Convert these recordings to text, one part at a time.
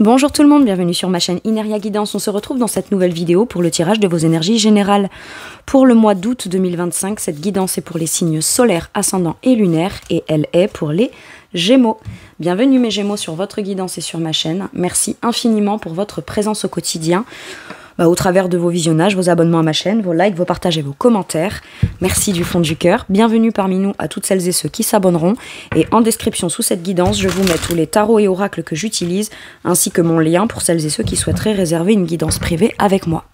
Bonjour tout le monde, bienvenue sur ma chaîne Ineria Guidance. On se retrouve dans cette nouvelle vidéo pour le tirage de vos énergies générales. Pour le mois d'août 2025, cette guidance est pour les signes solaires, ascendants et lunaires et elle est pour les Gémeaux. Bienvenue mes Gémeaux sur votre guidance et sur ma chaîne. Merci infiniment pour votre présence au quotidien. Au travers de vos visionnages, vos abonnements à ma chaîne, vos likes, vos partages et vos commentaires. Merci du fond du cœur. Bienvenue parmi nous à toutes celles et ceux qui s'abonneront. Et en description sous cette guidance, je vous mets tous les tarots et oracles que j'utilise, ainsi que mon lien pour celles et ceux qui souhaiteraient réserver une guidance privée avec moi.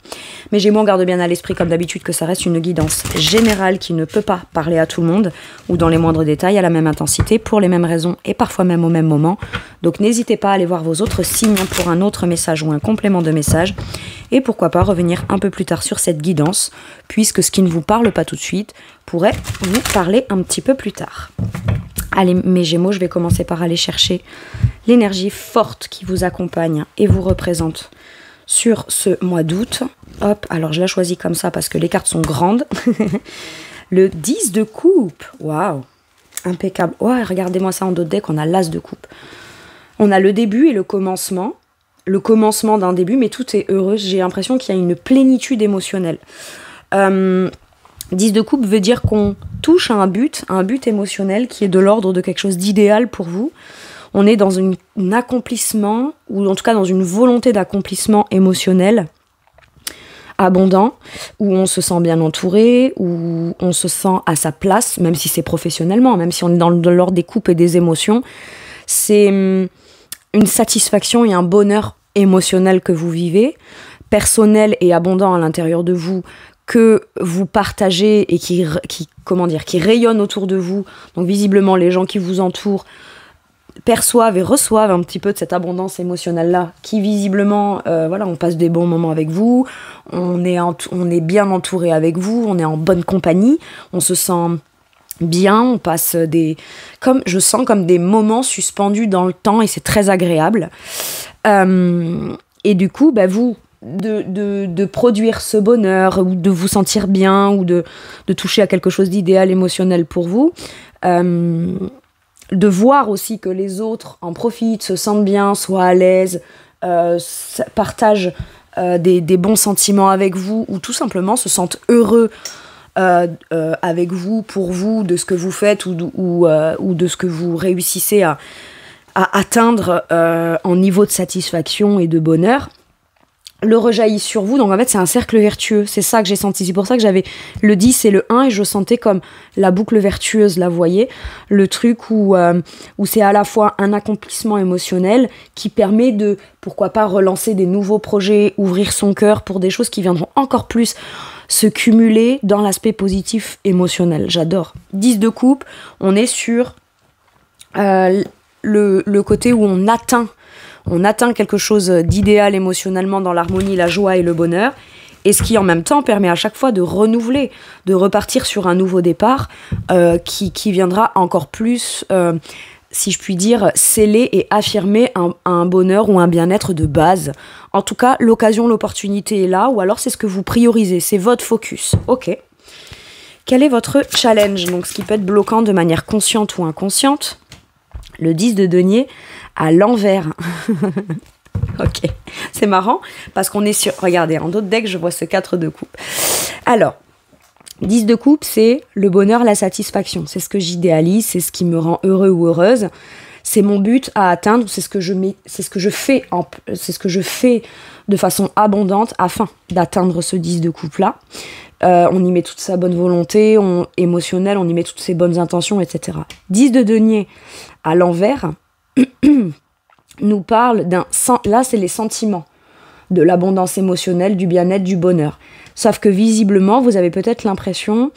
Mais Gémeaux, garde bien à l'esprit comme d'habitude que ça reste une guidance générale qui ne peut pas parler à tout le monde, ou dans les moindres détails, à la même intensité, pour les mêmes raisons et parfois même au même moment. Donc n'hésitez pas à aller voir vos autres signes pour un autre message ou un complément de message. Et pourquoi pas revenir un peu plus tard sur cette guidance, puisque ce qui ne vous parle pas tout de suite pourrait vous parler un petit peu plus tard. Allez mes Gémeaux, je vais commencer par aller chercher l'énergie forte qui vous accompagne et vous représente sur ce mois d'août. Hop, alors je la choisis comme ça parce que les cartes sont grandes. Le 10 de coupe, waouh, impeccable. Ouais, regardez-moi ça en dos de deck, on a l'as de coupe. On a le début et le commencement. Le commencement d'un début, mais tout est heureux. J'ai l'impression qu'il y a une plénitude émotionnelle. 10 de coupe veut dire qu'on touche à un but émotionnel qui est de l'ordre de quelque chose d'idéal pour vous. On est dans un accomplissement, ou en tout cas dans une volonté d'accomplissement émotionnel abondant, où on se sent bien entouré, où on se sent à sa place, même si c'est professionnellement, même si on est dans l'ordre des coupes et des émotions. C'est une satisfaction et un bonheur émotionnel que vous vivez, personnel et abondant à l'intérieur de vous, que vous partagez et qui rayonne autour de vous. Donc visiblement, les gens qui vous entourent perçoivent et reçoivent un petit peu de cette abondance émotionnelle-là, qui visiblement, on passe des bons moments avec vous, on est bien entouré avec vous, on est en bonne compagnie, on se sent bien, on passe je sens comme des moments suspendus dans le temps et c'est très agréable. Et du coup, vous, de produire ce bonheur ou de vous sentir bien ou de toucher à quelque chose d'idéal émotionnel pour vous, de voir aussi que les autres en profitent, se sentent bien, soient à l'aise, partagent des bons sentiments avec vous ou tout simplement se sentent heureux avec vous, pour vous, de ce que vous faites ou de ce que vous réussissez à atteindre en niveau de satisfaction et de bonheur, le rejaillit sur vous. Donc en fait c'est un cercle vertueux, c'est ça que j'ai senti, c'est pour ça que j'avais le 10 et le 1 et je sentais comme la boucle vertueuse, là vous voyez, le truc où c'est à la fois un accomplissement émotionnel qui permet de, pourquoi pas, relancer des nouveaux projets, ouvrir son cœur pour des choses qui viendront encore plus se cumuler dans l'aspect positif émotionnel. J'adore. 10 de coupe, on est sur le côté où on atteint quelque chose d'idéal émotionnellement dans l'harmonie, la joie et le bonheur, et ce qui en même temps permet à chaque fois de renouveler, de repartir sur un nouveau départ qui viendra encore plus, si je puis dire, sceller et affirmer un bonheur ou un bien-être de base. En tout cas, l'occasion, l'opportunité est là, ou alors c'est ce que vous priorisez, c'est votre focus. Ok. Quel est votre challenge? Donc ce qui peut être bloquant de manière consciente ou inconsciente. Le 10 de denier à l'envers. Ok, c'est marrant parce qu'on est sur... Regardez, en d'autres decks, je vois ce 4 de coupe. Alors, 10 de coupe, c'est le bonheur, la satisfaction. C'est ce que j'idéalise, c'est ce qui me rend heureux ou heureuse. C'est mon but à atteindre, c'est ce que je fais de façon abondante afin d'atteindre ce 10 de coupe-là. On y met toute sa bonne volonté émotionnelle, on y met toutes ses bonnes intentions, etc. 10 de denier à l'envers nous parle là c'est les sentiments, de l'abondance émotionnelle, du bien-être, du bonheur. Sauf que visiblement, vous avez peut-être l'impression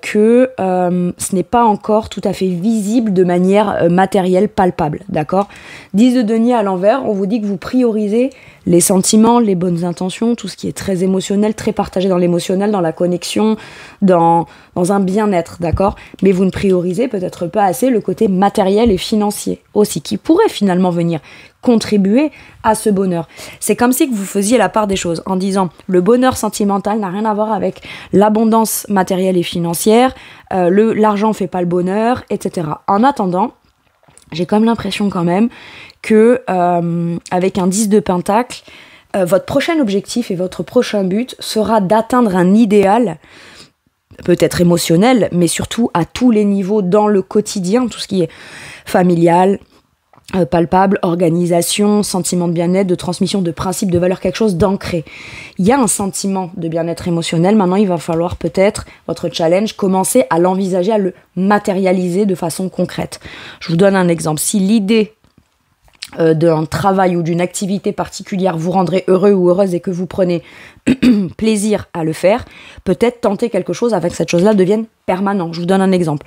que ce n'est pas encore tout à fait visible de manière matérielle, palpable, d'accord? 10 de denier à l'envers, on vous dit que vous priorisez les sentiments, les bonnes intentions, tout ce qui est très émotionnel, très partagé dans l'émotionnel, dans la connexion, dans un bien-être, d'accord? Mais vous ne priorisez peut-être pas assez le côté matériel et financier aussi, qui pourrait finalement venir contribuer à ce bonheur. C'est comme si que vous faisiez la part des choses en disant le bonheur sentimental n'a rien à voir avec l'abondance matérielle et financière, l'argent fait pas le bonheur, etc. En attendant, j'ai comme l'impression quand même que avec un 10 de pentacle, votre prochain objectif et votre prochain but sera d'atteindre un idéal, peut-être émotionnel, mais surtout à tous les niveaux dans le quotidien, tout ce qui est familial, palpable, organisation, sentiment de bien-être, de transmission de principes, de valeurs, quelque chose d'ancré. Il y a un sentiment de bien-être émotionnel. Maintenant, il va falloir peut-être, votre challenge, commencer à l'envisager, à le matérialiser de façon concrète. Je vous donne un exemple. Si l'idée d'un travail ou d'une activité particulière vous rendrait heureux ou heureuse et que vous prenez plaisir à le faire, peut-être tenter quelque chose avec que cette chose-là devienne permanent. Je vous donne un exemple.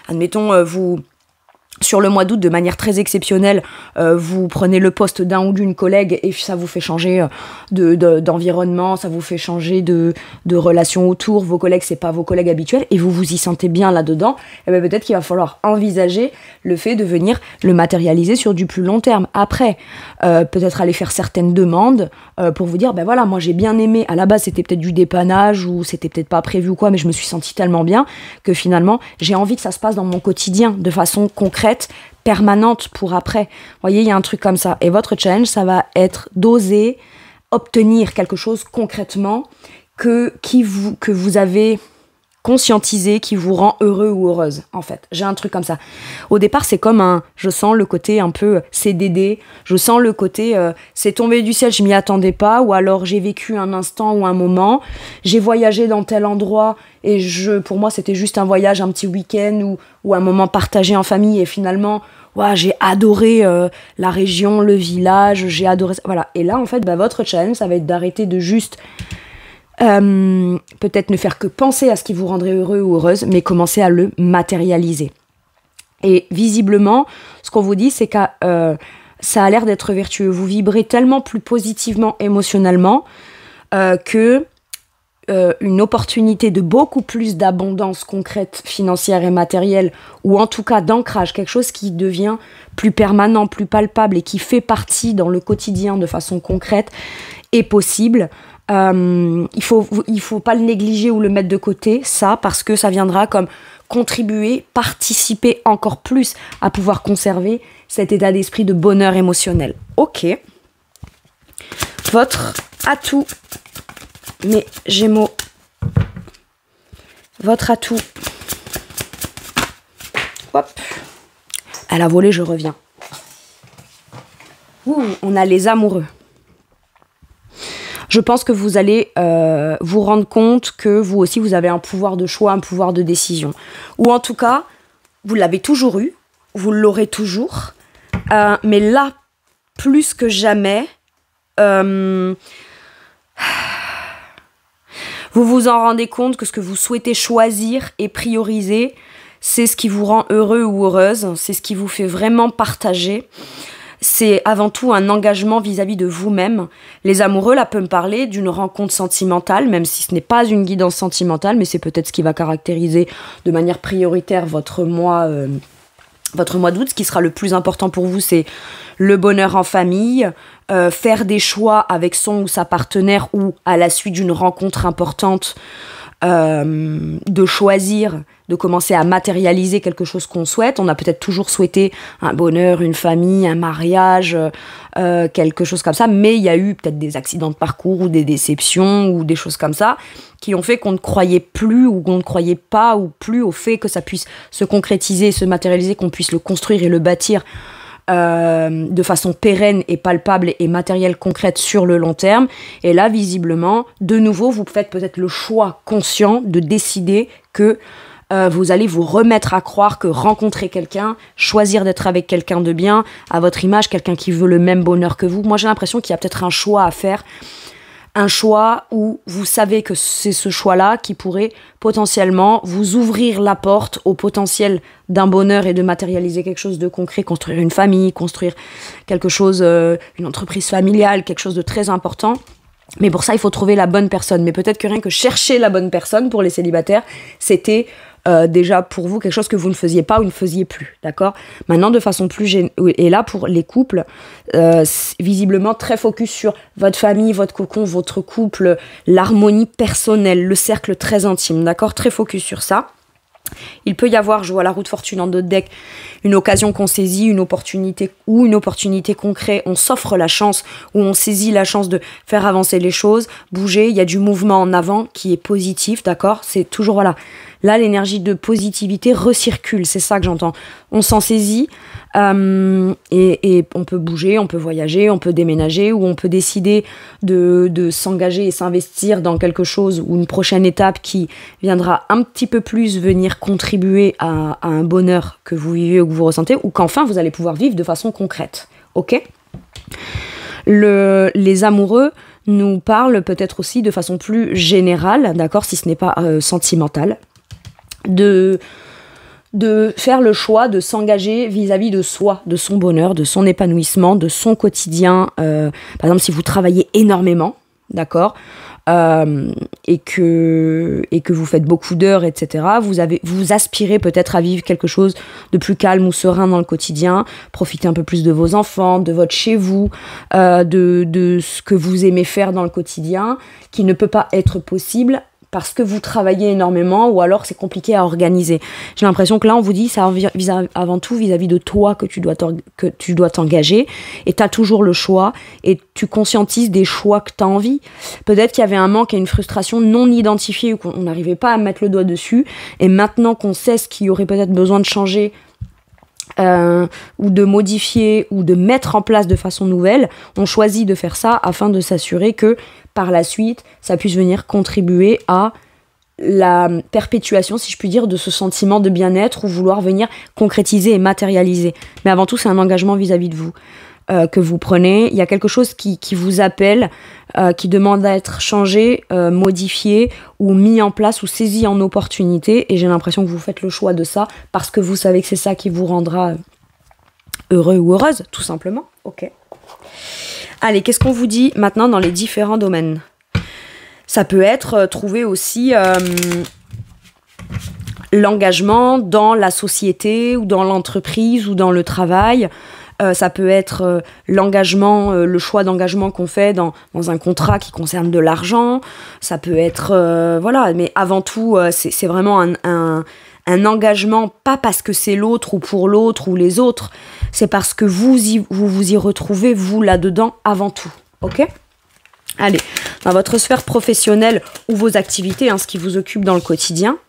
Admettons, sur le mois d'août, de manière très exceptionnelle, vous prenez le poste d'un ou d'une collègue et ça vous fait changer d'environnement, ça vous fait changer de relations autour. Vos collègues, c'est pas vos collègues habituels et vous vous y sentez bien là-dedans. Et bien peut-être qu'il va falloir envisager le fait de venir le matérialiser sur du plus long terme. Après, peut-être aller faire certaines demandes pour vous dire, ben voilà, moi j'ai bien aimé. À la base, c'était peut-être du dépannage ou c'était peut-être pas prévu ou quoi, mais je me suis sentie tellement bien que finalement, j'ai envie que ça se passe dans mon quotidien de façon concrète, permanente pour après. Vous voyez, il y a un truc comme ça. Et votre challenge, ça va être d'oser obtenir quelque chose concrètement que vous avez conscientisé, qui vous rend heureux ou heureuse, en fait. J'ai un truc comme ça. Au départ, c'est comme je sens le côté un peu CDD, je sens le côté c'est tombé du ciel, je m'y attendais pas, ou alors j'ai vécu un instant ou un moment, j'ai voyagé dans tel endroit, et pour moi, c'était juste un voyage, un petit week-end, ou un moment partagé en famille, et finalement, j'ai adoré la région, le village, j'ai adoré ça. Voilà. Et là, en fait, votre challenge, ça va être d'arrêter de juste peut-être ne faire que penser à ce qui vous rendrait heureux ou heureuse, mais commencer à le matérialiser. Et visiblement, ce qu'on vous dit, c'est que ça a l'air d'être vertueux. Vous vibrez tellement plus positivement émotionnellement que une opportunité de beaucoup plus d'abondance concrète, financière et matérielle, ou en tout cas d'ancrage, quelque chose qui devient plus permanent, plus palpable et qui fait partie dans le quotidien de façon concrète, est possible. Il faut pas le négliger ou le mettre de côté, ça, parce que ça viendra comme contribuer, participer encore plus à pouvoir conserver cet état d'esprit de bonheur émotionnel. Ok. Votre atout, mes Gémeaux, votre atout. Hop. À la volée, je reviens. On a les amoureux. Je pense que vous allez vous rendre compte que vous aussi, vous avez un pouvoir de choix, un pouvoir de décision. Ou en tout cas, vous l'avez toujours eu, vous l'aurez toujours. Mais là, plus que jamais, vous vous en rendez compte que ce que vous souhaitez choisir et prioriser, c'est ce qui vous rend heureux ou heureuse, c'est ce qui vous fait vraiment partager. C'est avant tout un engagement vis-à-vis de vous-même. Les amoureux, là, peuvent me parler d'une rencontre sentimentale, même si ce n'est pas une guidance sentimentale, mais c'est peut-être ce qui va caractériser de manière prioritaire votre mois d'août. Ce qui sera le plus important pour vous, c'est le bonheur en famille, faire des choix avec son ou sa partenaire ou à la suite d'une rencontre importante, de choisir, de commencer à matérialiser quelque chose qu'on souhaite. On a peut-être toujours souhaité un bonheur, une famille, un mariage, quelque chose comme ça, mais il y a eu peut-être des accidents de parcours ou des déceptions ou des choses comme ça qui ont fait qu'on ne croyait plus ou qu'on ne croyait pas ou plus au fait que ça puisse se concrétiser, se matérialiser, qu'on puisse le construire et le bâtir de façon pérenne et palpable et matérielle concrète sur le long terme. Et là, visiblement, de nouveau, vous faites peut-être le choix conscient de décider que vous allez vous remettre à croire que rencontrer quelqu'un, choisir d'être avec quelqu'un de bien, à votre image, quelqu'un qui veut le même bonheur que vous. Moi, j'ai l'impression qu'il y a peut-être un choix à faire, un choix où vous savez que c'est ce choix-là qui pourrait potentiellement vous ouvrir la porte au potentiel d'un bonheur et de matérialiser quelque chose de concret, construire une famille, construire quelque chose, une entreprise familiale, quelque chose de très important. Mais pour ça, il faut trouver la bonne personne. Mais peut-être que rien que chercher la bonne personne pour les célibataires, c'était déjà pour vous quelque chose que vous ne faisiez pas ou ne faisiez plus, d'accord ? Maintenant, de façon plus et là pour les couples, visiblement très focus sur votre famille, votre cocon, votre couple, l'harmonie personnelle, le cercle très intime, d'accord ? Très focus sur ça. Il peut y avoir, je vois la roue de fortune en dos de deck, une occasion qu'on saisit, une opportunité qu'on crée, on s'offre la chance ou on saisit la chance de faire avancer les choses, bouger, il y a du mouvement en avant qui est positif, d'accord? C'est toujours, voilà, là l'énergie de positivité recircule, c'est ça que j'entends. On s'en saisit et on peut bouger, on peut voyager, on peut déménager ou on peut décider de s'engager et s'investir dans quelque chose ou une prochaine étape qui viendra un petit peu plus venir contribuer à un bonheur que vous vivez ou que vous ressentez ou qu'enfin vous allez pouvoir vivre de façon concrète. Ok ? Les amoureux nous parlent peut-être aussi de façon plus générale, d'accord, si ce n'est pas sentimentale, de faire le choix de s'engager vis-à-vis de soi, de son bonheur, de son épanouissement, de son quotidien. Par exemple, si vous travaillez énormément, d'accord, et que vous faites beaucoup d'heures, etc., vous aspirez peut-être à vivre quelque chose de plus calme ou serein dans le quotidien, profiter un peu plus de vos enfants, de votre chez vous, de ce que vous aimez faire dans le quotidien, qui ne peut pas être possible parce que vous travaillez énormément ou alors c'est compliqué à organiser. J'ai l'impression que là, on vous dit, c'est avant tout vis-à-vis de toi que tu dois t'engager et tu as toujours le choix et tu conscientises des choix que tu as envie. Peut-être qu'il y avait un manque et une frustration non identifiée ou qu'on n'arrivait pas à mettre le doigt dessus et maintenant qu'on sait ce qu'il y aurait peut-être besoin de changer ou de modifier ou de mettre en place de façon nouvelle, on choisit de faire ça afin de s'assurer que par la suite, ça puisse venir contribuer à la perpétuation, si je puis dire, de ce sentiment de bien-être ou vouloir venir concrétiser et matérialiser. Mais avant tout, c'est un engagement vis-à-vis de vous que vous prenez. Il y a quelque chose qui vous appelle, qui demande à être changé, modifié ou mis en place ou saisi en opportunité. Et j'ai l'impression que vous faites le choix de ça parce que vous savez que c'est ça qui vous rendra heureux ou heureuse, tout simplement. Ok. Allez, qu'est-ce qu'on vous dit maintenant dans les différents domaines ? Ça peut être trouver aussi l'engagement dans la société ou dans l'entreprise ou dans le travail. Ça peut être l'engagement, le choix d'engagement qu'on fait dans un contrat qui concerne de l'argent. Ça peut être, voilà, mais avant tout, c'est vraiment un engagement, pas parce que c'est l'autre ou pour l'autre ou les autres, c'est parce que vous y retrouvez, vous, là-dedans, avant tout. Ok ? Allez, dans votre sphère professionnelle ou vos activités, ce qui vous occupe dans le quotidien,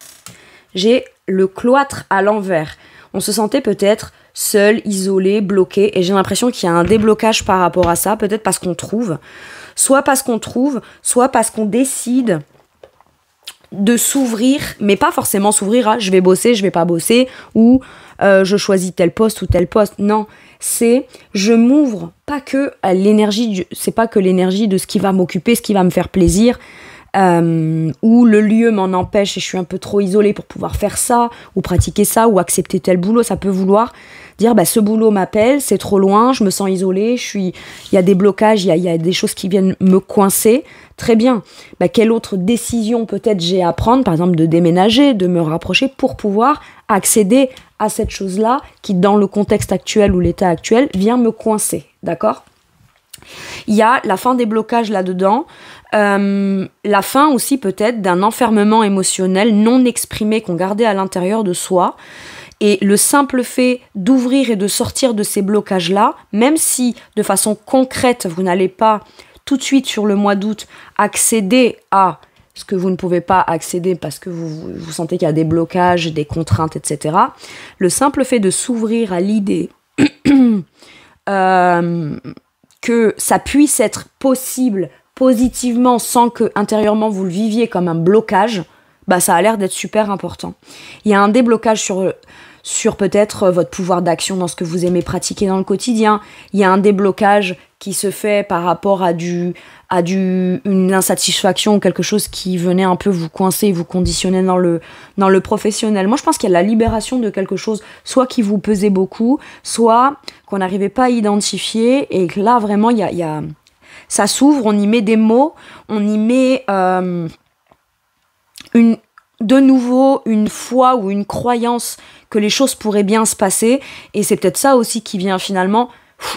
j'ai le cloître à l'envers. On se sentait peut-être seul, isolé, bloqué, et j'ai l'impression qu'il y a un déblocage par rapport à ça, peut-être parce qu'on trouve, soit parce qu'on décide de s'ouvrir, mais pas forcément s'ouvrir à je vais bosser, je vais pas bosser, ou je choisis tel poste ou tel poste. Non, c'est je m'ouvre pas que à l'énergie, c'est pas que l'énergie de ce qui va m'occuper, ce qui va me faire plaisir, ou le lieu m'en empêche et je suis un peu trop isolée pour pouvoir faire ça, ou pratiquer ça, ou accepter tel boulot. Ça peut vouloir dire ce boulot m'appelle, c'est trop loin, je me sens isolée, il y a des blocages, il y a des choses qui viennent me coincer. Très bien. Quelle autre décision peut-être j'ai à prendre, par exemple de déménager, de me rapprocher pour pouvoir accéder à cette chose-là qui, dans le contexte actuel ou l'état actuel, vient me coincer. D'accord ? Il y a la fin des blocages là-dedans, la fin aussi peut-être d'un enfermement émotionnel non exprimé qu'on gardait à l'intérieur de soi. Et le simple fait d'ouvrir et de sortir de ces blocages-là, même si de façon concrète, vous n'allez pas tout de suite sur le mois d'août accéder à ce que vous ne pouvez pas accéder parce que vous sentez qu'il y a des blocages, des contraintes, etc. Le simple fait de s'ouvrir à l'idée que ça puisse être possible positivement sans que intérieurement vous le viviez comme un blocage, ça a l'air d'être super important. Il y a un déblocage sur peut-être votre pouvoir d'action dans ce que vous aimez pratiquer dans le quotidien. Il y a un déblocage qui se fait par rapport à une insatisfaction ou quelque chose qui venait un peu vous coincer, vous conditionner dans le professionnel. Moi, je pense qu'il y a la libération de quelque chose, soit qui vous pesait beaucoup, soit qu'on n'arrivait pas à identifier, et que là, vraiment, ça s'ouvre, on y met des mots, on y met de nouveau une foi ou une croyance que les choses pourraient bien se passer, et c'est peut-être ça aussi qui vient finalement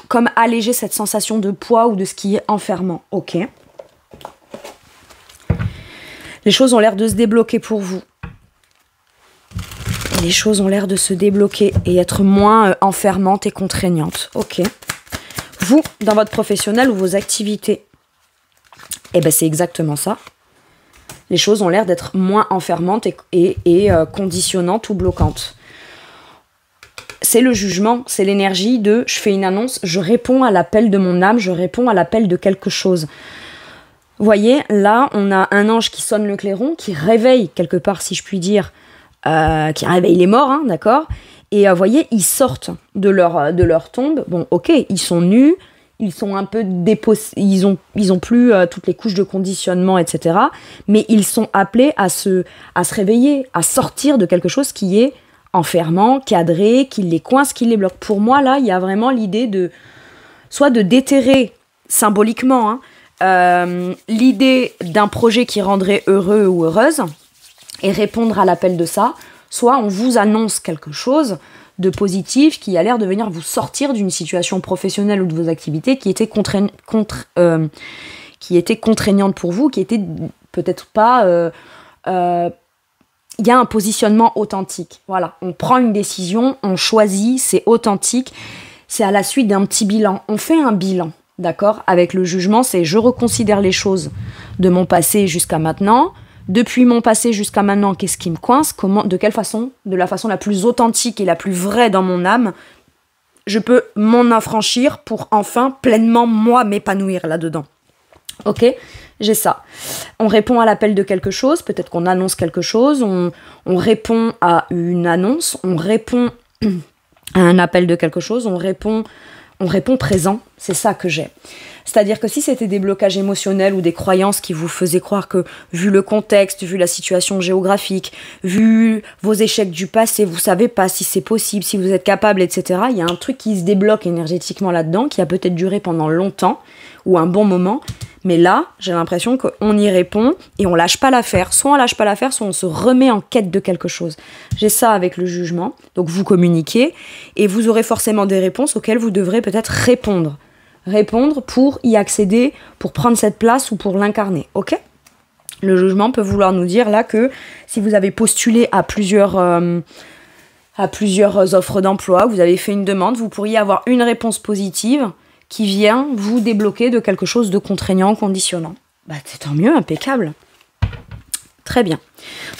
comme alléger cette sensation de poids ou de ce qui est enfermant. Ok. Les choses ont l'air de se débloquer pour vous. les choses ont l'air de se débloquer et être moins enfermantes et contraignantes. Ok. Vous, dans votre professionnel ou vos activités, eh ben c'est exactement ça. Les choses ont l'air d'être moins enfermantes et conditionnantes ou bloquantes. C'est le jugement, c'est l'énergie de je fais une annonce, je réponds à l'appel de mon âme, je réponds à l'appel de quelque chose. Vous voyez, là, on a un ange qui sonne le clairon, qui réveille quelque part, si je puis dire, qui réveille les morts, hein, d'accord ? Et vous voyez, ils sortent de leur tombe. Bon, ok, ils sont nus, ils sont un peu ils ont plus toutes les couches de conditionnement, etc. Mais ils sont appelés à se réveiller, à sortir de quelque chose qui est enfermant, cadré, qui les coince, qui les bloque. Pour moi, là, il y a vraiment l'idée de soit de déterrer symboliquement l'idée d'un projet qui rendrait heureux ou heureuse et répondre à l'appel de ça, soit on vous annonce quelque chose de positif qui a l'air de venir vous sortir d'une situation professionnelle ou de vos activités qui était contraignante pour vous, qui était peut-être pas... il y a un positionnement authentique. Voilà, on prend une décision, on choisit, c'est authentique, c'est à la suite d'un petit bilan. On fait un bilan, d'accord ? Avec le jugement, c'est je reconsidère les choses de mon passé jusqu'à maintenant. Depuis mon passé jusqu'à maintenant, qu'est-ce qui me coince ? Comment, de quelle façon ? De la façon la plus authentique et la plus vraie dans mon âme, je peux m'en affranchir pour enfin pleinement, moi, m'épanouir là-dedans. Ok ? J'ai ça. On répond à l'appel de quelque chose, peut-être qu'on annonce quelque chose, on répond à une annonce, on répond à un appel de quelque chose, on répond présent, c'est ça que j'ai. C'est-à-dire que si c'était des blocages émotionnels ou des croyances qui vous faisaient croire que, vu le contexte, vu la situation géographique, vu vos échecs du passé, vous savez pas si c'est possible, si vous êtes capable, etc., il y a un truc qui se débloque énergétiquement là-dedans, qui a peut-être duré pendant longtemps, ou un bon moment, mais là, j'ai l'impression qu'on y répond et on lâche pas l'affaire. Soit on lâche pas l'affaire, soit on se remet en quête de quelque chose. J'ai ça avec le jugement. Donc vous communiquez et vous aurez forcément des réponses auxquelles vous devrez peut-être répondre. Répondre pour y accéder, pour prendre cette place ou pour l'incarner. Ok ? Le jugement peut vouloir nous dire là que si vous avez postulé à plusieurs offres d'emploi, vous avez fait une demande, vous pourriez avoir une réponse positive qui vient vous débloquer de quelque chose de contraignant, conditionnant. Bah, c'est tant mieux, impeccable. Très bien.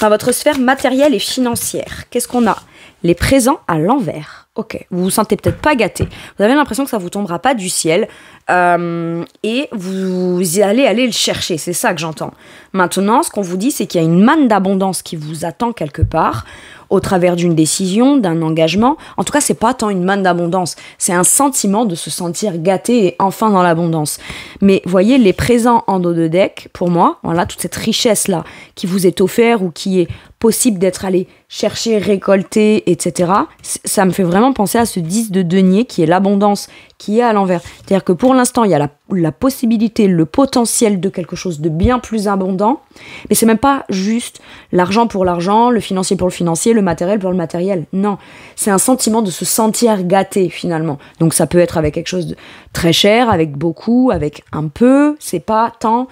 Dans votre sphère matérielle et financière, qu'est-ce qu'on a ? Les présents à l'envers. Ok, vous vous sentez peut-être pas gâté. Vous avez l'impression que ça vous tombera pas du ciel et vous allez le chercher. C'est ça que j'entends. Maintenant, ce qu'on vous dit, c'est qu'il y a une manne d'abondance qui vous attend quelque part au travers d'une décision, d'un engagement. En tout cas, c'est pas tant une manne d'abondance, c'est un sentiment de se sentir gâté et enfin dans l'abondance. Mais voyez, les présents en dos de deck, pour moi, voilà, toute cette richesse-là qui vous est offerte ou qui est possible d'être allé chercher, récolter, etc., ça me fait vraiment penser à ce 10 de denier qui est l'abondance, qui est à l'envers. C'est-à-dire que pour l'instant, il y a la possibilité, le potentiel de quelque chose de bien plus abondant, mais c'est même pas juste l'argent pour l'argent, le financier pour le financier, le matériel pour le matériel. Non, c'est un sentiment de se sentir gâté finalement. Donc ça peut être avec quelque chose de très cher, avec beaucoup, avec un peu, c'est pas tant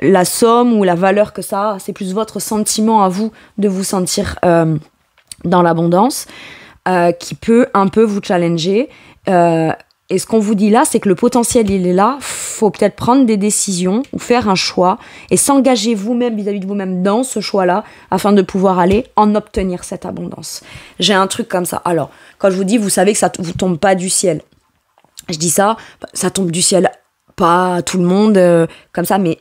la somme ou la valeur que ça a, c'est plus votre sentiment à vous de vous sentir dans l'abondance qui peut un peu vous challenger. Et ce qu'on vous dit là, c'est que le potentiel, il est là. Faut peut-être prendre des décisions ou faire un choix et s'engager vous-même vis-à-vis de vous-même dans ce choix-là afin de pouvoir aller en obtenir cette abondance. J'ai un truc comme ça. Alors, quand je vous dis, vous savez que ça vous tombe pas du ciel. Je dis ça, ça tombe du ciel, pas à tout le monde comme ça, mais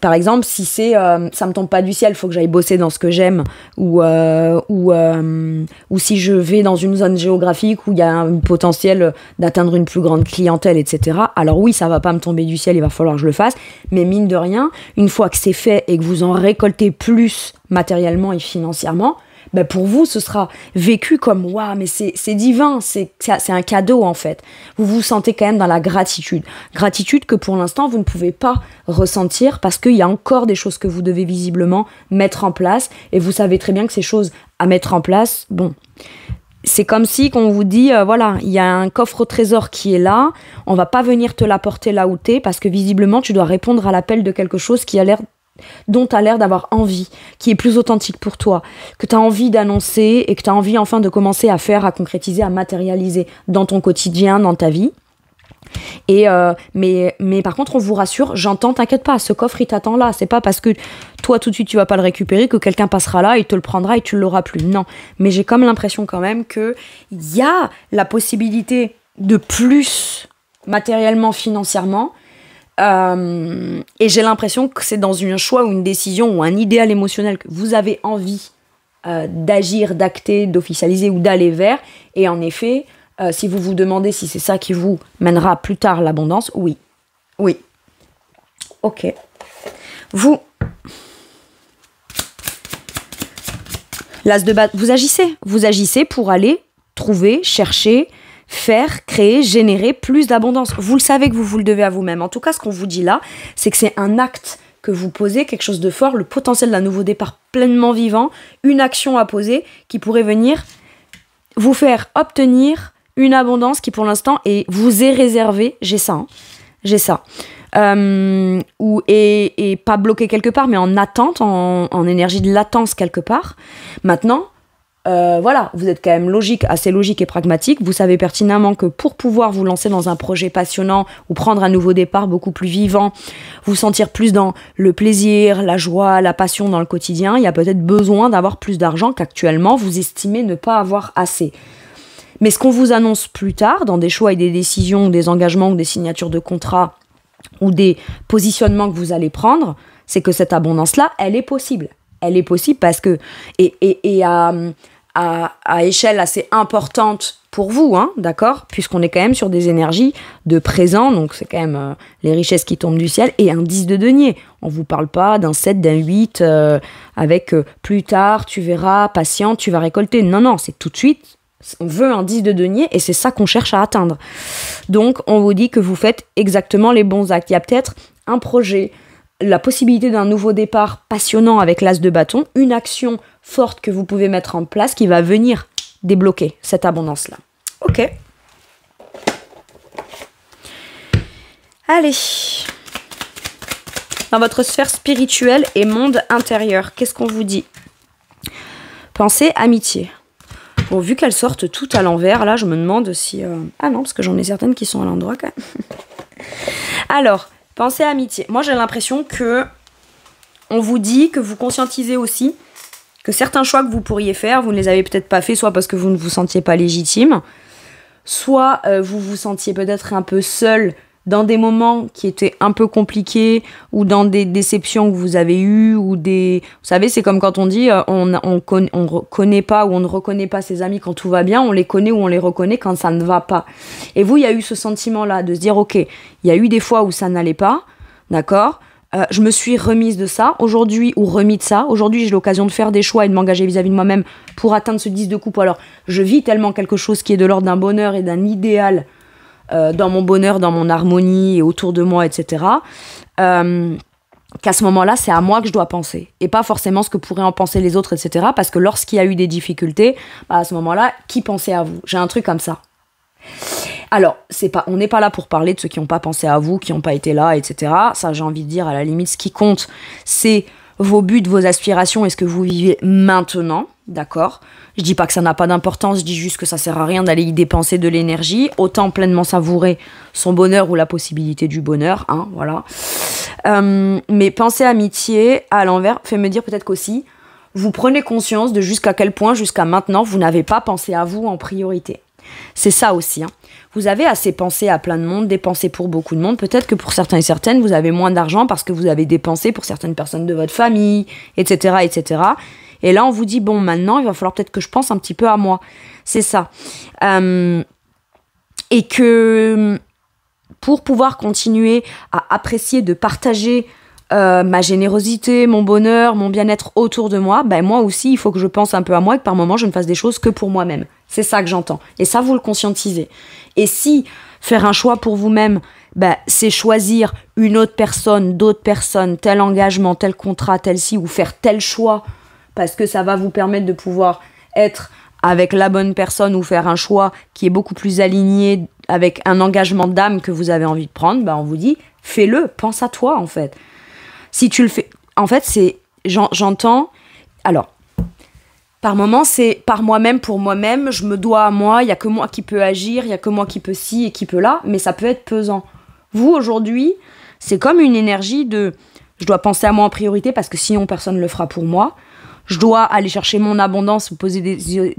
par exemple, si c'est ça me tombe pas du ciel, il faut que j'aille bosser dans ce que j'aime ou si je vais dans une zone géographique où il y a un potentiel d'atteindre une plus grande clientèle, etc. Alors oui, ça va pas me tomber du ciel, il va falloir que je le fasse, mais mine de rien, une fois que c'est fait et que vous en récoltez plus matériellement et financièrement, ben pour vous, ce sera vécu comme « waouh, mais c'est divin, c'est un cadeau en fait ». Vous vous sentez quand même dans la gratitude. Gratitude que pour l'instant, vous ne pouvez pas ressentir parce qu'il y a encore des choses que vous devez visiblement mettre en place et vous savez très bien que ces choses à mettre en place, bon, c'est comme si qu'on vous dit, voilà, il y a un coffre au trésor qui est là, on va pas venir te l'apporter là où t'es parce que visiblement, tu dois répondre à l'appel de quelque chose qui a l'air dont tu as l'air d'avoir envie, qui est plus authentique pour toi, que tu as envie d'annoncer et que tu as envie enfin de commencer à faire, à concrétiser, à matérialiser dans ton quotidien, dans ta vie. Et mais par contre, on vous rassure, j'entends, t'inquiète pas, ce coffre il t'attend là. C'est pas parce que toi tout de suite tu vas pas le récupérer que quelqu'un passera là, il te le prendra et tu l'auras plus. Non, mais j'ai comme l'impression quand même que il y a la possibilité de plus matériellement, financièrement. Et j'ai l'impression que c'est dans un choix ou une décision ou un idéal émotionnel que vous avez envie d'agir, d'acter, d'officialiser ou d'aller vers. Et en effet, si vous vous demandez si c'est ça qui vous mènera plus tard l'abondance, oui. Oui. Ok. L'as de bâton, vous agissez pour aller trouver, chercher, faire, créer, générer plus d'abondance. Vous le savez que vous le devez à vous-même. En tout cas, ce qu'on vous dit là, c'est que c'est un acte que vous posez, quelque chose de fort, le potentiel d'un nouveau départ pleinement vivant, une action à poser qui pourrait venir vous faire obtenir une abondance qui pour l'instant vous est réservée. J'ai ça. Et pas bloqué quelque part, mais en attente, en énergie de latence quelque part. Maintenant, voilà, vous êtes quand même assez logique et pragmatique. Vous savez pertinemment que pour pouvoir vous lancer dans un projet passionnant ou prendre un nouveau départ beaucoup plus vivant, vous sentir plus dans le plaisir, la joie, la passion dans le quotidien, il y a peut-être besoin d'avoir plus d'argent qu'actuellement vous estimez ne pas avoir assez. Mais ce qu'on vous annonce plus tard, dans des choix et des décisions, des engagements ou des signatures de contrats ou des positionnements que vous allez prendre, c'est que cette abondance-là, elle est possible. Elle est possible parce que, et à échelle assez importante pour vous, hein, d'accord, puisqu'on est quand même sur des énergies de présent, donc c'est quand même les richesses qui tombent du ciel, et un 10 de denier. On ne vous parle pas d'un 7, d'un 8, avec plus tard, tu verras, patient, tu vas récolter. Non, c'est tout de suite. On veut un 10 de denier et c'est ça qu'on cherche à atteindre. Donc, on vous dit que vous faites exactement les bons actes. Il y a peut-être un projet, la possibilité d'un nouveau départ passionnant avec l'as de bâton, une action forte que vous pouvez mettre en place qui va venir débloquer cette abondance-là. Ok. Allez. Dans votre sphère spirituelle et monde intérieur, qu'est-ce qu'on vous dit ? Pensez amitié. Bon, vu qu'elles sortent toutes à l'envers, là, je me demande si... Ah non, parce que j'en ai certaines qui sont à l'endroit, quand même. Alors, pensez amitié. Moi, j'ai l'impression que on vous dit que vous conscientisez aussi que certains choix que vous pourriez faire, vous ne les avez peut-être pas fait, soit parce que vous ne vous sentiez pas légitime, soit vous vous sentiez peut-être un peu seul dans des moments qui étaient un peu compliqués, ou dans des déceptions que vous avez eues, ou des... Vous savez, c'est comme quand on dit on reconnaît pas ou on ne reconnaît pas ses amis quand tout va bien, on les connaît ou on les reconnaît quand ça ne va pas. Et vous, il y a eu ce sentiment-là de se dire, ok, il y a eu des fois où ça n'allait pas, d'accord, je me suis remise de ça, aujourd'hui, ou remis de ça, aujourd'hui j'ai l'occasion de faire des choix et de m'engager vis-à-vis de moi-même pour atteindre ce 10 de coupe. Alors, je vis tellement quelque chose qui est de l'ordre d'un bonheur et d'un idéal dans mon bonheur, dans mon harmonie et autour de moi, etc., qu'à ce moment-là, c'est à moi que je dois penser et pas forcément ce que pourraient en penser les autres, etc., parce que lorsqu'il y a eu des difficultés, à ce moment-là, qui pensait à vous ? J'ai un truc comme ça. Alors, on n'est pas là pour parler de ceux qui n'ont pas pensé à vous, qui n'ont pas été là, etc. Ça, j'ai envie de dire, à la limite, ce qui compte, c'est vos buts, vos aspirations et ce que vous vivez maintenant, d'accord ? Je dis pas que ça n'a pas d'importance, je dis juste que ça sert à rien d'aller y dépenser de l'énergie, autant pleinement savourer son bonheur ou la possibilité du bonheur, hein, voilà. Mais penser amitié à l'envers fait me dire peut-être qu'aussi, vous prenez conscience de jusqu'à quel point, jusqu'à maintenant, vous n'avez pas pensé à vous en priorité. C'est ça aussi, hein. Vous avez assez pensé à plein de monde, dépensé pour beaucoup de monde. Peut-être que pour certains et certaines, vous avez moins d'argent parce que vous avez dépensé pour certaines personnes de votre famille, etc., etc. Et là, on vous dit, bon, maintenant, il va falloir peut-être que je pense un petit peu à moi. C'est ça. Et que pour pouvoir continuer à apprécier, de partager ma générosité, mon bonheur, mon bien-être autour de moi, ben moi aussi, il faut que je pense un peu à moi et que par moment, je ne fasse des choses que pour moi-même. C'est ça que j'entends. Et ça, vous le conscientisez. Et si faire un choix pour vous-même, ben, c'est choisir une autre personne, d'autres personnes, tel engagement, tel contrat, tel ci, ou faire tel choix, parce que ça va vous permettre de pouvoir être avec la bonne personne ou faire un choix qui est beaucoup plus aligné avec un engagement d'âme que vous avez envie de prendre, ben on vous dit, fais-le, pense à toi en fait. Si tu le fais, en fait, c'est, j'entends, alors, par moment, c'est par moi-même, pour moi-même, je me dois à moi, il n'y a que moi qui peux agir, il n'y a que moi qui peux ci et qui peut là, mais ça peut être pesant. Vous, aujourd'hui, c'est comme une énergie de, je dois penser à moi en priorité parce que sinon personne ne le fera pour moi. Je dois aller chercher mon abondance,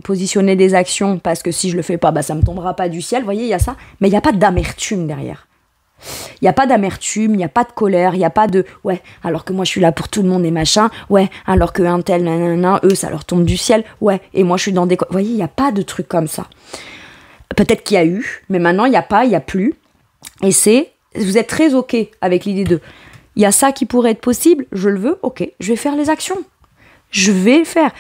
positionner des actions parce que si je le fais pas, bah, ça me tombera pas du ciel. Vous voyez, il y a ça. Mais il n'y a pas d'amertume derrière. Il n'y a pas d'amertume, il n'y a pas de colère, il n'y a pas de « ouais, alors que moi je suis là pour tout le monde et machin, ouais, alors qu'un tel, nanana, eux ça leur tombe du ciel, ouais, et moi je suis dans des... » Vous voyez, il n'y a pas de truc comme ça. Peut-être qu'il y a eu, mais maintenant il n'y a pas, il n'y a plus. Et c'est, vous êtes très ok avec l'idée de « il y a ça qui pourrait être possible, je le veux, ok, je vais faire les actions. Je vais le faire. »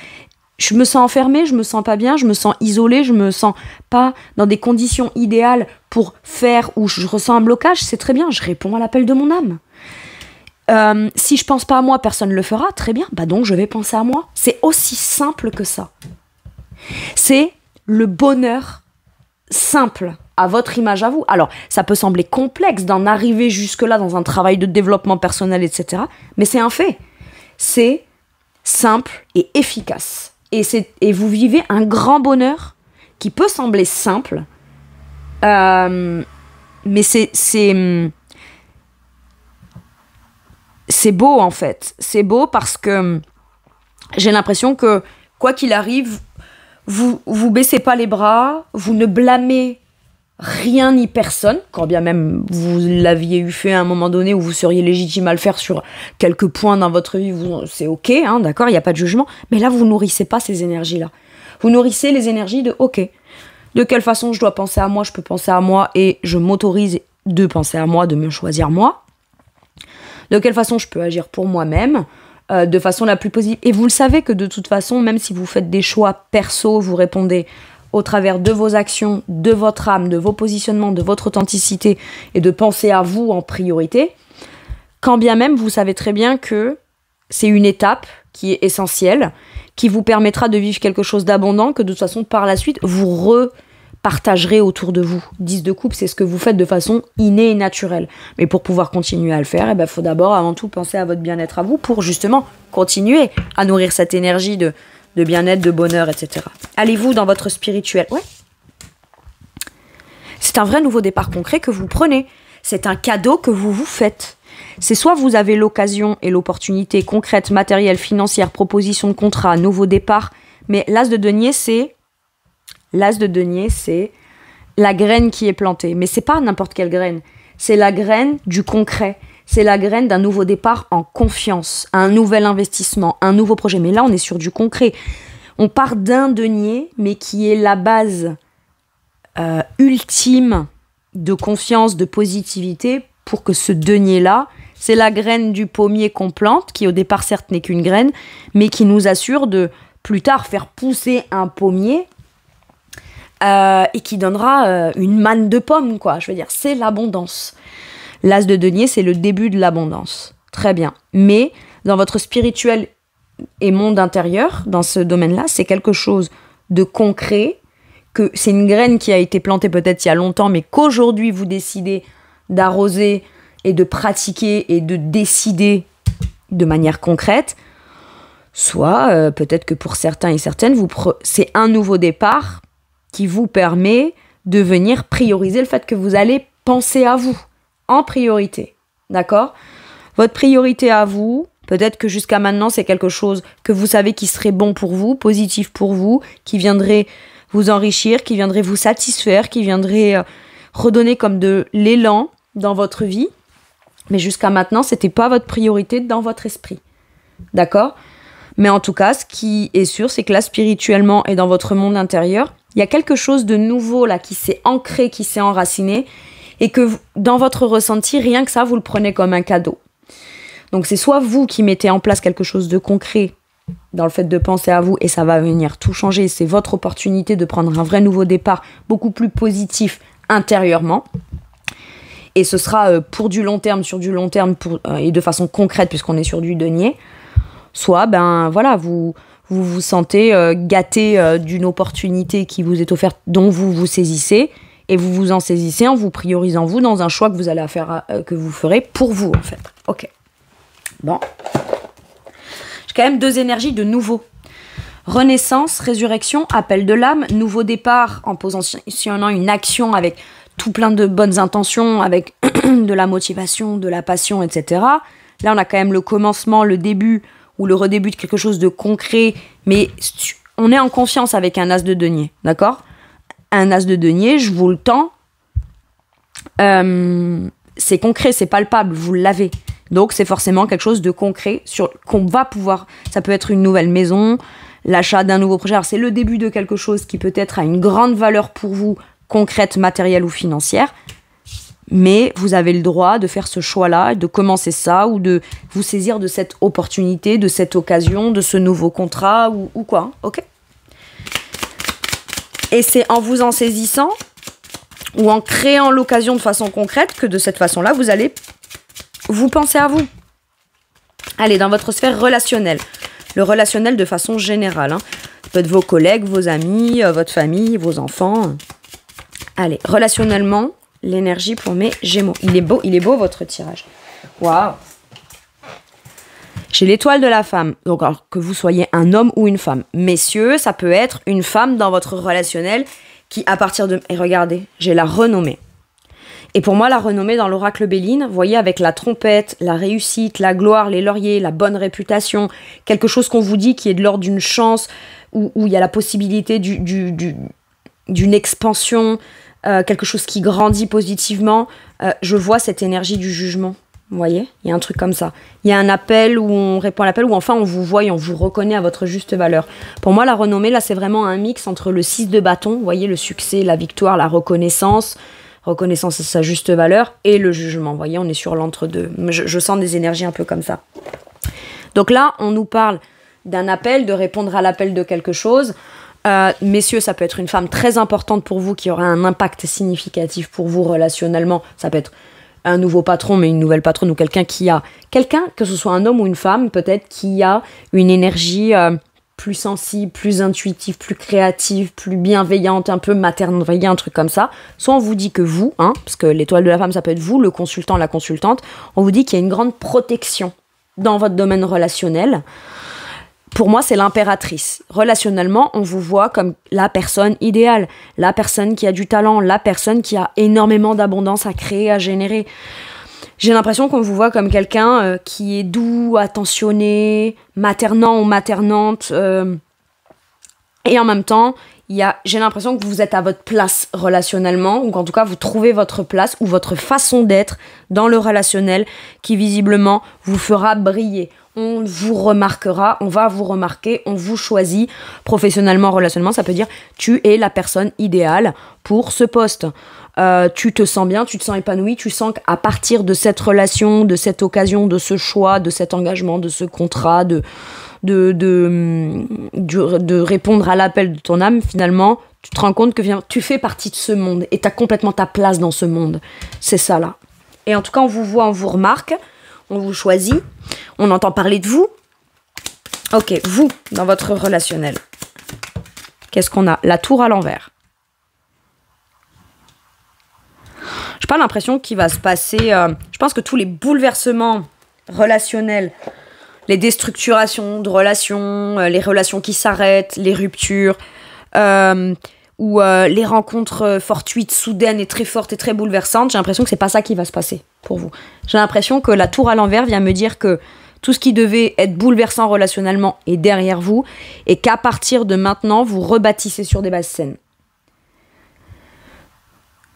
Je me sens enfermée, je me sens pas bien, je me sens isolée, je me sens pas dans des conditions idéales pour faire où je ressens un blocage, c'est très bien, je réponds à l'appel de mon âme. Si je pense pas à moi, personne ne le fera, très bien, bah donc je vais penser à moi. C'est aussi simple que ça. C'est le bonheur simple à votre image à vous. Alors, ça peut sembler complexe d'en arriver jusque-là dans un travail de développement personnel, etc. Mais c'est un fait. C'est simple et efficace. Et vous vivez un grand bonheur qui peut sembler simple, mais c'est beau en fait. C'est beau parce que j'ai l'impression que quoi qu'il arrive, vous baissez pas les bras, vous ne blâmez rien ni personne, quand bien même vous l'aviez eu fait à un moment donné où vous seriez légitime à le faire sur quelques points dans votre vie, c'est ok, hein, d'accord, il n'y a pas de jugement, mais là vous nourrissez pas ces énergies-là. Vous nourrissez les énergies de ok, de quelle façon je dois penser à moi, je peux penser à moi et je m'autorise de penser à moi, de me choisir moi, de quelle façon je peux agir pour moi-même, de façon la plus positive. Et vous le savez que de toute façon, même si vous faites des choix perso, vous répondez au travers de vos actions, de votre âme, de vos positionnements, de votre authenticité et de penser à vous en priorité, quand bien même vous savez très bien que c'est une étape qui est essentielle, qui vous permettra de vivre quelque chose d'abondant, que de toute façon par la suite vous repartagerez autour de vous. 10 de coupe, c'est ce que vous faites de façon innée et naturelle. Mais pour pouvoir continuer à le faire, il faut d'abord avant tout penser à votre bien-être à vous pour justement continuer à nourrir cette énergie de bien-être, de bonheur, etc. Allez-vous dans votre spirituel. Ouais. C'est un vrai nouveau départ concret que vous prenez. C'est un cadeau que vous vous faites. C'est soit vous avez l'occasion et l'opportunité concrète, matérielle, financière, proposition de contrat, nouveau départ, mais l'as de denier, c'est la graine qui est plantée. Mais c'est pas n'importe quelle graine. C'est la graine du concret. C'est la graine d'un nouveau départ en confiance, un nouvel investissement, un nouveau projet. Mais là, on est sur du concret. On part d'un denier, mais qui est la base ultime de confiance, de positivité, pour que ce denier-là, c'est la graine du pommier qu'on plante, qui au départ, certes, n'est qu'une graine, mais qui nous assure de, plus tard, faire pousser un pommier et qui donnera une manne de pommes, quoi. Je veux dire, c'est l'abondance. L'as de denier, c'est le début de l'abondance. Très bien. Mais dans votre spirituel et monde intérieur, dans ce domaine-là, c'est quelque chose de concret, que c'est une graine qui a été plantée peut-être il y a longtemps, mais qu'aujourd'hui vous décidez d'arroser et de pratiquer et de décider de manière concrète. Soit, peut-être que pour certains et certaines, c'est un nouveau départ qui vous permet de venir prioriser le fait que vous allez penser à vous. En priorité, d'accord ? Votre priorité à vous, peut-être que jusqu'à maintenant, c'est quelque chose que vous savez qui serait bon pour vous, positif pour vous, qui viendrait vous enrichir, qui viendrait vous satisfaire, qui viendrait redonner comme de l'élan dans votre vie. Mais jusqu'à maintenant, c'était pas votre priorité dans votre esprit, d'accord ? Mais en tout cas, ce qui est sûr, c'est que là, spirituellement et dans votre monde intérieur, il y a quelque chose de nouveau là qui s'est ancré, qui s'est enraciné, et que dans votre ressenti, rien que ça, vous le prenez comme un cadeau. Donc c'est soit vous qui mettez en place quelque chose de concret dans le fait de penser à vous, et ça va venir tout changer, c'est votre opportunité de prendre un vrai nouveau départ, beaucoup plus positif intérieurement, et ce sera pour du long terme, sur du long terme, et de façon concrète, puisqu'on est sur du denier, soit, vous vous sentez gâté d'une opportunité qui vous est offerte, dont vous vous saisissez, et vous vous en saisissez en vous priorisant vous dans un choix que vous allez faire, que vous ferez pour vous, en fait. Ok. Bon. J'ai quand même 2 énergies de nouveau. Renaissance, résurrection, appel de l'âme, nouveau départ en positionnant une action avec tout plein de bonnes intentions, avec de la motivation, de la passion, etc. Là, on a quand même le commencement, le début ou le redébut de quelque chose de concret, mais on est en confiance avec un as de denier, d'accord ? Un as de denier, je vous le tends, c'est concret, c'est palpable, vous l'avez. Donc, c'est forcément quelque chose de concret qu'on va pouvoir... Ça peut être une nouvelle maison, l'achat d'un nouveau projet. Alors, c'est le début de quelque chose qui peut-être a une grande valeur pour vous, concrète, matérielle ou financière. Mais vous avez le droit de faire ce choix-là, de commencer ça, ou de vous saisir de cette opportunité, de cette occasion, de ce nouveau contrat, ou quoi, ok ? Et c'est en vous en saisissant, ou en créant l'occasion de façon concrète, que de cette façon-là, vous allez vous penser à vous. Allez, dans votre sphère relationnelle. Le relationnel de façon générale. Ça peut être vos collègues, vos amis, votre famille, vos enfants. Allez, relationnellement, l'énergie pour mes Gémeaux. Il est beau votre tirage. Waouh! J'ai l'étoile de la femme. Donc, alors, que vous soyez un homme ou une femme. Messieurs, ça peut être une femme dans votre relationnel qui, à partir de... Et regardez, j'ai la renommée. Et pour moi, la renommée dans l'oracle Béline, vous voyez, avec la trompette, la réussite, la gloire, les lauriers, la bonne réputation, quelque chose qu'on vous dit qui est de l'ordre d'une chance, où il y a la possibilité d'une expansion, quelque chose qui grandit positivement, je vois cette énergie du jugement. Vous voyez, il y a un truc comme ça. Il y a un appel où on répond à l'appel, où enfin on vous voit et on vous reconnaît à votre juste valeur. Pour moi, la renommée, là, c'est vraiment un mix entre le 6 de bâton, vous voyez, le succès, la victoire, la reconnaissance à sa juste valeur, et le jugement. Vous voyez, on est sur l'entre-deux. Je sens des énergies un peu comme ça. Donc là, on nous parle d'un appel, de répondre à l'appel de quelque chose. Messieurs, ça peut être une femme très importante pour vous, qui aura un impact significatif pour vous relationnellement. Ça peut être un nouveau patron, mais une nouvelle patronne, ou quelqu'un, que ce soit un homme ou une femme, peut-être, qui a une énergie plus sensible, plus intuitive, plus créative, plus bienveillante, un peu maternelle, vous voyez, un truc comme ça. Soit on vous dit que vous, parce que l'étoile de la femme, ça peut être vous, le consultant, la consultante, on vous dit qu'il y a une grande protection dans votre domaine relationnel. Pour moi, c'est l'impératrice. Relationnellement, on vous voit comme la personne idéale, la personne qui a du talent, la personne qui a énormément d'abondance à créer, à générer. J'ai l'impression qu'on vous voit comme quelqu'un qui est doux, attentionné, maternant ou maternante. Et en même temps, j'ai l'impression que vous êtes à votre place relationnellement, ou qu'en tout cas, vous trouvez votre place ou votre façon d'être dans le relationnel qui visiblement vous fera briller. On vous remarquera, on va vous remarquer, on vous choisit professionnellement, relationnellement. Ça peut dire tu es la personne idéale pour ce poste. Tu te sens bien, tu te sens épanoui, tu sens qu'à partir de cette relation, de cette occasion, de ce choix, de cet engagement, de ce contrat, de répondre à l'appel de ton âme, finalement, tu te rends compte que tu fais partie de ce monde et tu as complètement ta place dans ce monde. C'est ça, là. Et en tout cas, on vous voit, on vous remarque, on vous choisit, on entend parler de vous. Ok, vous, dans votre relationnel, qu'est-ce qu'on a ? La tour à l'envers. J'ai pas l'impression qu'il va se passer... je pense que tous les bouleversements relationnels, les déstructurations de relations, les relations qui s'arrêtent, les ruptures, ou les rencontres fortuites, soudaines et très fortes et très bouleversantes, j'ai l'impression que c'est pas ça qui va se passer pour vous. J'ai l'impression que la tour à l'envers vient me dire que tout ce qui devait être bouleversant relationnellement est derrière vous, et qu'à partir de maintenant, vous rebâtissez sur des bases saines.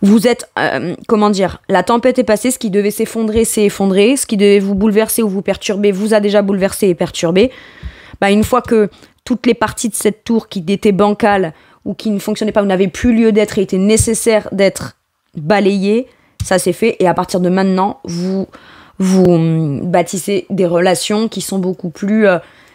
Vous êtes, la tempête est passée, ce qui devait s'effondrer s'est effondré, ce qui devait vous bouleverser ou vous perturber vous a déjà bouleversé et perturbé. Une fois que toutes les parties de cette tour qui étaient bancales ou qui ne fonctionnaient pas, ou n'avaient plus lieu d'être et étaient nécessaires d'être balayées, ça s'est fait, et à partir de maintenant, vous bâtissez des relations qui sont beaucoup plus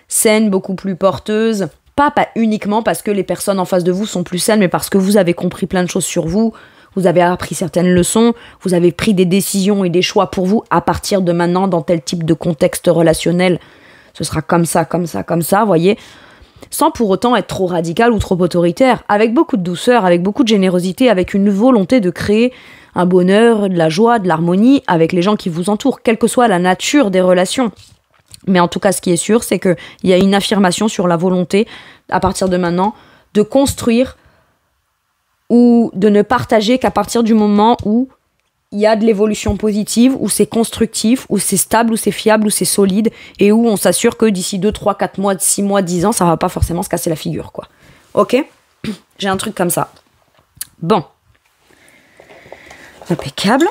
saines, beaucoup plus porteuses, pas uniquement parce que les personnes en face de vous sont plus saines, mais parce que vous avez compris plein de choses sur vous. Vous avez appris certaines leçons, vous avez pris des décisions et des choix pour vous à partir de maintenant dans tel type de contexte relationnel. Ce sera comme ça, vous voyez, sans pour autant être trop radical ou trop autoritaire, avec beaucoup de douceur, avec beaucoup de générosité, avec une volonté de créer un bonheur, de la joie, de l'harmonie avec les gens qui vous entourent, quelle que soit la nature des relations. Mais en tout cas, ce qui est sûr, c'est qu'il y a une affirmation sur la volonté, à partir de maintenant, de construire ou de ne partager qu'à partir du moment où il y a de l'évolution positive, où c'est constructif, où c'est stable, où c'est fiable, où c'est solide, et où on s'assure que d'ici 2, 3, 4 mois, 6 mois, 10 ans, ça va pas forcément se casser la figure, quoi. Ok ? J'ai un truc comme ça. Bon. Impeccable.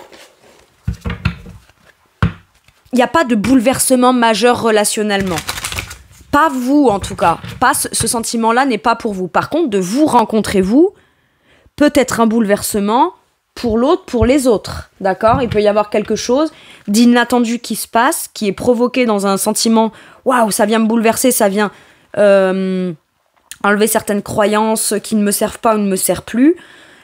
Il n'y a pas de bouleversement majeur relationnellement. Pas vous, en tout cas. Pas ce sentiment-là n'est pas pour vous. Par contre, de vous rencontrer, vous, peut être un bouleversement pour l'autre, pour les autres. D'accord ? Il peut y avoir quelque chose d'inattendu qui se passe, qui est provoqué dans un sentiment « Waouh, ça vient me bouleverser, ça vient enlever certaines croyances qui ne me servent pas ou ne me servent plus. »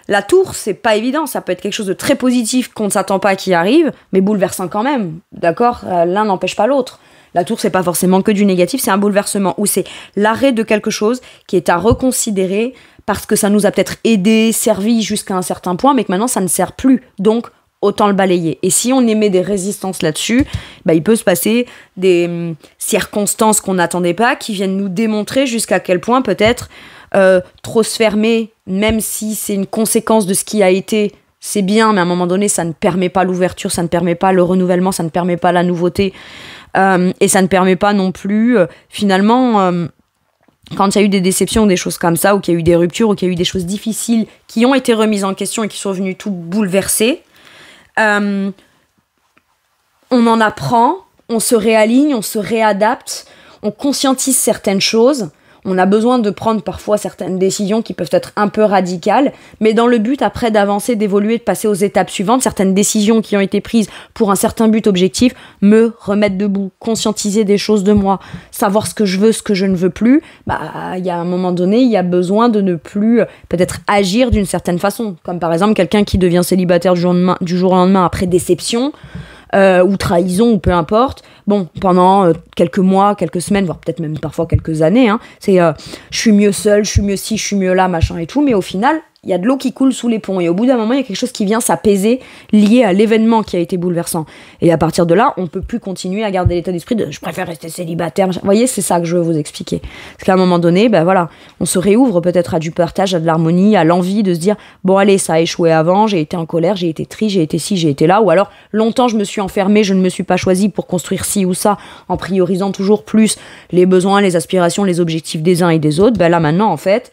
La tour, c'est pas évident. Ça peut être quelque chose de très positif qu'on ne s'attend pas qui arrive, mais bouleversant quand même. D'accord ? L'un n'empêche pas l'autre. La tour, c'est pas forcément que du négatif, c'est un bouleversement où c'est l'arrêt de quelque chose qui est à reconsidérer parce que ça nous a peut-être aidé, servi jusqu'à un certain point, mais que maintenant ça ne sert plus. Donc, autant le balayer. Et si on émet des résistances là-dessus, bah, il peut se passer des circonstances qu'on n'attendait pas qui viennent nous démontrer jusqu'à quel point peut-être trop se fermer, même si c'est une conséquence de ce qui a été, c'est bien, mais à un moment donné, ça ne permet pas l'ouverture, ça ne permet pas le renouvellement, ça ne permet pas la nouveauté. Et ça ne permet pas non plus, finalement, quand il y a eu des déceptions ou des choses comme ça, ou qu'il y a eu des ruptures, ou qu'il y a eu des choses difficiles qui ont été remises en question et qui sont venues tout bouleverser, on en apprend, on se réaligne, on se réadapte, on conscientise certaines choses. On a besoin de prendre parfois certaines décisions qui peuvent être un peu radicales, mais dans le but après d'avancer, d'évoluer, de passer aux étapes suivantes, certaines décisions qui ont été prises pour un certain but objectif, me remettre debout, conscientiser des choses de moi, savoir ce que je veux, ce que je ne veux plus, il y a un moment donné, il y a besoin de ne plus peut-être agir d'une certaine façon, comme par exemple quelqu'un qui devient célibataire du jour au lendemain après déception, ou trahison, ou peu importe. Bon, pendant quelques mois, quelques semaines, voire peut-être même parfois quelques années, c'est je suis mieux seule, je suis mieux ci, je suis mieux là, machin et tout, mais au final, il y a de l'eau qui coule sous les ponts, et au bout d'un moment, il y a quelque chose qui vient s'apaiser, lié à l'événement qui a été bouleversant. Et à partir de là, on peut plus continuer à garder l'état d'esprit de « je préfère rester célibataire ». Vous voyez, c'est ça que je veux vous expliquer. Parce qu'à un moment donné, voilà, on se réouvre peut-être à du partage, à de l'harmonie, à l'envie de se dire « bon allez, ça a échoué avant, j'ai été en colère, j'ai été triste, j'ai été ci, j'ai été là », ou alors longtemps je me suis enfermée, je ne me suis pas choisie pour construire ci ou ça, en priorisant toujours plus les besoins, les aspirations, les objectifs des uns et des autres. Là maintenant, en fait,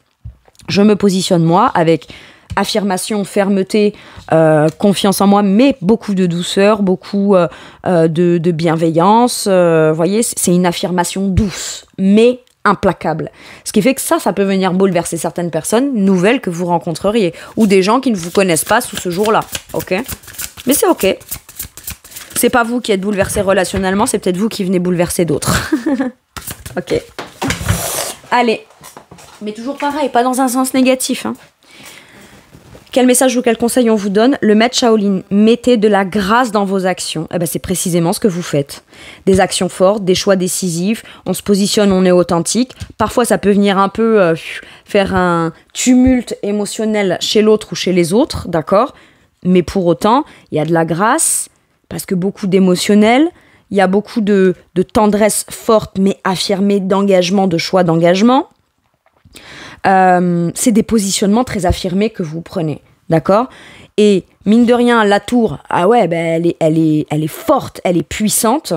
je me positionne moi avec affirmation, fermeté, confiance en moi, mais beaucoup de douceur, beaucoup de bienveillance. Vous voyez, c'est une affirmation douce, mais implacable. Ce qui fait que ça peut venir bouleverser certaines personnes nouvelles que vous rencontreriez, ou des gens qui ne vous connaissent pas sous ce jour-là. Ok ? Mais c'est ok. C'est pas vous qui êtes bouleversé relationnellement, c'est peut-être vous qui venez bouleverser d'autres. Ok. Allez. Mais toujours pareil, pas dans un sens négatif. Quel message ou quel conseil on vous donne ? Le maître Shaolin, mettez de la grâce dans vos actions. C'est précisément ce que vous faites. Des actions fortes, des choix décisifs, on se positionne, on est authentique. Parfois, ça peut venir un peu faire un tumulte émotionnel chez l'autre ou chez les autres, d'accord ? Mais pour autant, il y a de la grâce, parce que beaucoup d'émotionnel, il y a beaucoup de tendresse forte, mais affirmée, d'engagement, de choix d'engagement. C'est des positionnements très affirmés que vous prenez, d'accord ? Et mine de rien, la tour, elle est forte, elle est puissante,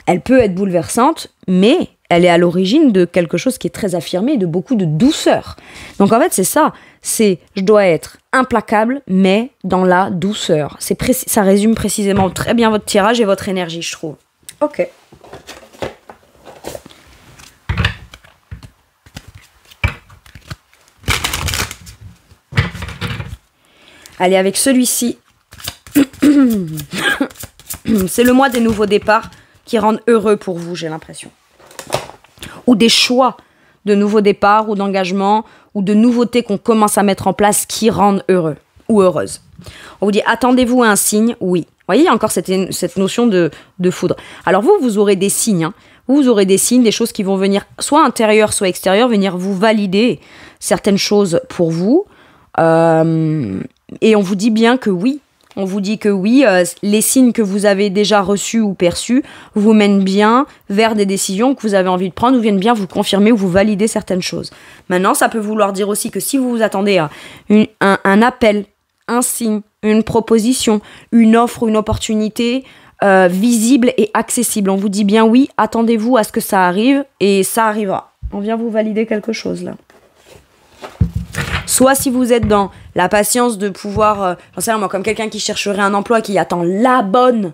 elle peut être bouleversante, mais elle est à l'origine de quelque chose qui est très affirmé, de beaucoup de douceur. Donc en fait, c'est ça, je dois être implacable, mais dans la douceur. Ça résume précisément très bien votre tirage et votre énergie, je trouve. Ok. Allez, avec celui-ci, c'est le mois des nouveaux départs qui rendent heureux pour vous, j'ai l'impression. Ou des choix de nouveaux départs ou d'engagement ou de nouveautés qu'on commence à mettre en place qui rendent heureux ou heureuse. On vous dit, attendez-vous à un signe ? Oui. Vous voyez, il y a encore cette notion de foudre. Alors vous aurez des signes. Vous aurez des signes, des choses qui vont venir, soit intérieures, soit extérieures, venir vous valider certaines choses pour vous. Et on vous dit bien que oui, On vous dit que oui, les signes que vous avez déjà reçus ou perçus vous mènent bien vers des décisions que vous avez envie de prendre ou viennent bien vous confirmer ou vous valider certaines choses. Maintenant, ça peut vouloir dire aussi que si vous vous attendez à un appel, un signe, une proposition, une offre ou une opportunité visible et accessible, on vous dit bien oui, attendez-vous à ce que ça arrive et ça arrivera. On vient vous valider quelque chose là. Soit si vous êtes dans la patience de pouvoir, j'en sais rien moi, comme quelqu'un qui chercherait un emploi, qui attend la bonne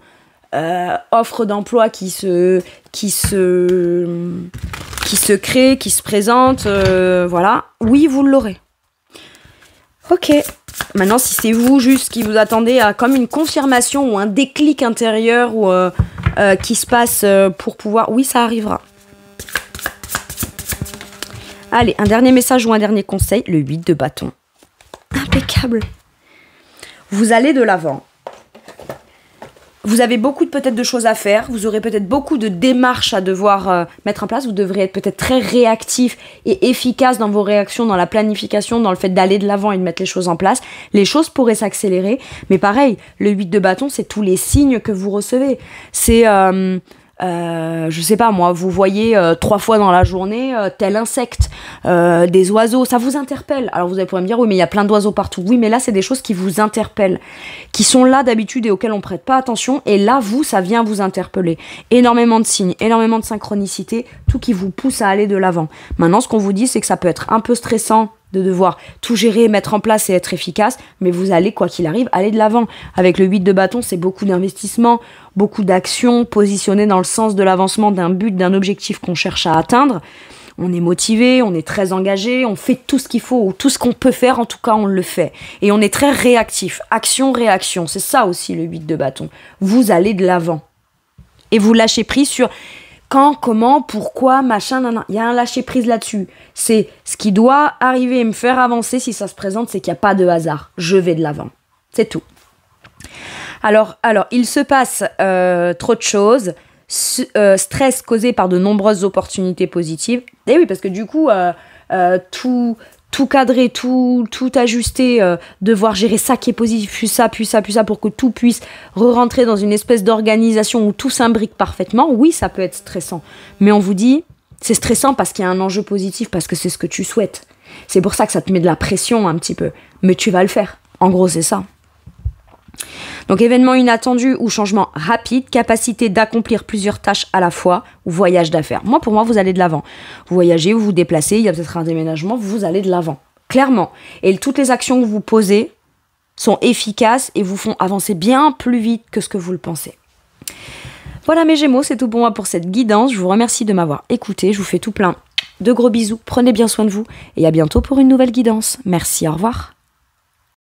offre d'emploi qui se crée, qui se présente, voilà, oui, vous l'aurez. Ok. Maintenant, si c'est vous juste qui vous attendez à comme une confirmation ou un déclic intérieur ou qui se passe pour pouvoir, oui, ça arrivera. Allez, un dernier message ou un dernier conseil, le 8 de bâton. Impeccable. Vous allez de l'avant. Vous avez beaucoup peut-être de choses à faire, vous aurez peut-être beaucoup de démarches à devoir mettre en place, vous devrez être peut-être très réactif et efficace dans vos réactions, dans la planification, dans le fait d'aller de l'avant et de mettre les choses en place. Les choses pourraient s'accélérer, mais pareil, le 8 de bâton, c'est tous les signes que vous recevez. C'est... je sais pas moi, vous voyez 3 fois dans la journée tel insecte, des oiseaux, ça vous interpelle. Alors vous allez pouvoir me dire oui mais il y a plein d'oiseaux partout. Oui mais là c'est des choses qui vous interpellent, qui sont là d'habitude et auxquelles on prête pas attention, et là vous ça vient vous interpeller. Énormément de signes, énormément de synchronicité, tout qui vous pousse à aller de l'avant. Maintenant ce qu'on vous dit c'est que ça peut être un peu stressant de devoir tout gérer, mettre en place et être efficace, mais vous allez, quoi qu'il arrive, aller de l'avant. Avec le 8 de bâton, c'est beaucoup d'investissement, beaucoup d'actions positionnées dans le sens de l'avancement d'un but, d'un objectif qu'on cherche à atteindre. On est motivé, on est très engagé, on fait tout ce qu'il faut, ou tout ce qu'on peut faire, en tout cas on le fait. Et on est très réactif, action-réaction, c'est ça aussi le 8 de bâton. Vous allez de l'avant. Et vous lâchez prise sur... Quand, comment, pourquoi, machin, nan. Il y a un lâcher-prise là-dessus. C'est ce qui doit arriver et me faire avancer si ça se présente, c'est qu'il n'y a pas de hasard. Je vais de l'avant. C'est tout. Alors, il se passe trop de choses. Stress causé par de nombreuses opportunités positives. Et oui, parce que du coup, tout cadrer, tout ajuster, devoir gérer ça qui est positif, puis ça, pour que tout puisse re-rentrer dans une espèce d'organisation où tout s'imbrique parfaitement, oui, ça peut être stressant. Mais on vous dit, c'est stressant parce qu'il y a un enjeu positif, parce que c'est ce que tu souhaites. C'est pour ça que ça te met de la pression un petit peu. Mais tu vas le faire. En gros, c'est ça. Donc événement inattendu ou changement rapide, capacité d'accomplir plusieurs tâches à la fois ou voyage d'affaires. Pour moi, vous allez de l'avant. Vous voyagez, vous vous déplacez, il y a peut-être un déménagement, vous allez de l'avant. Clairement. Et toutes les actions que vous posez sont efficaces et vous font avancer bien plus vite que ce que vous le pensez. Voilà mes Gémeaux, c'est tout pour moi pour cette guidance. Je vous remercie de m'avoir écouté. Je vous fais tout plein de gros bisous. Prenez bien soin de vous et à bientôt pour une nouvelle guidance. Merci, au revoir.